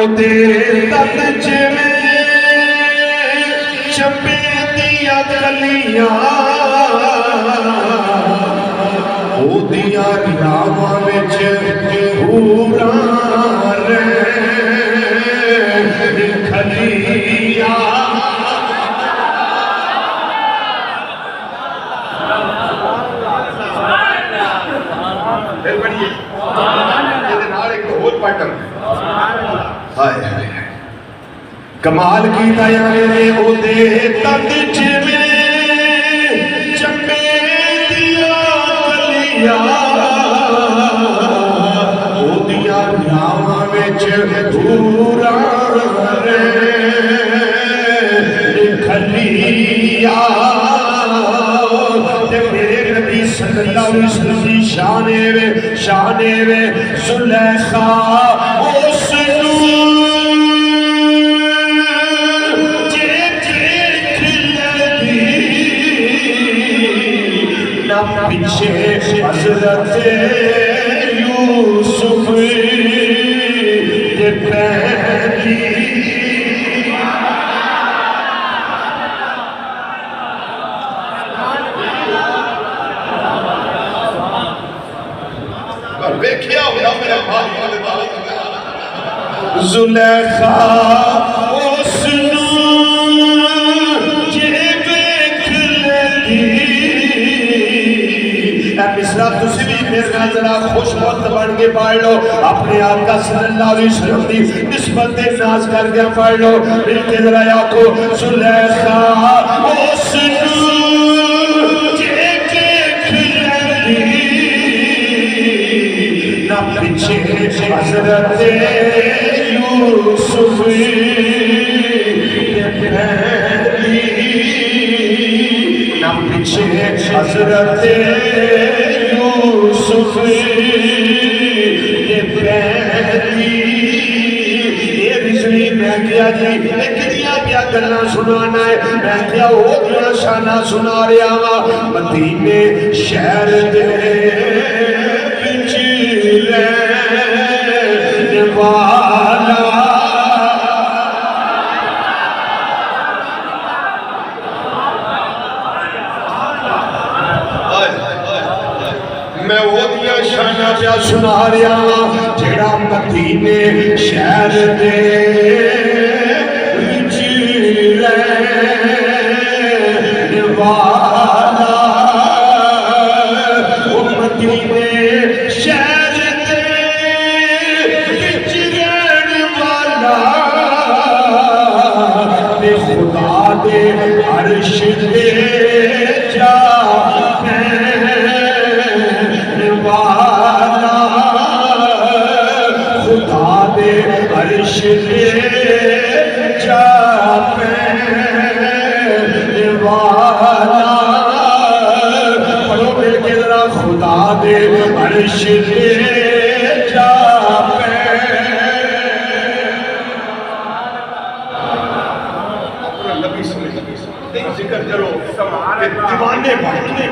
ओदे तन जिवें चंबे दियां कलियां ओदियां रावां विच हूरां खलियां कमाल की दयाले ओदे तन जिवें चंबे दियां कलियां ओदियां रावां विच हूरां खलियां मेरे नबी सल्लल्लाहु अलैहि वसल्लम की शाने वे सुलेखा उस पीछे हज़रत यूसुफ के पहली वेख्या होगा मेरा जुलेखा मिसरा तुसी भी मेरे नाल जरा खुशबख्त बन के पढ़ लो अपने आका सल्लल्लाहु अलैहि वसल्लम की निस्बत से नाज करके पढ़ लो मिलके जरा आखो सुलेखा ना पीछे हज़रत यूसुफ ना पीछे हज़रत यूसुफ मैं क्या जी कितनियां क्या गल्लां सुनाना है मैं क्या वो दियां शाना सुना रहा वा मदीने शहर दे विच रहने वाला मैं वो दियां शाना क्या सुना रहा वा जेड़ा मदीने शहर दे विच रहने वाला वो मदीने शहर दे विच रहने वाला ते खुदा दे अर्श दे जा अर्श दे जा पैने वाला पढ़ो मिलके जरा खुदा दे अर्श दे जा जिक्र करो दीवाने बैठे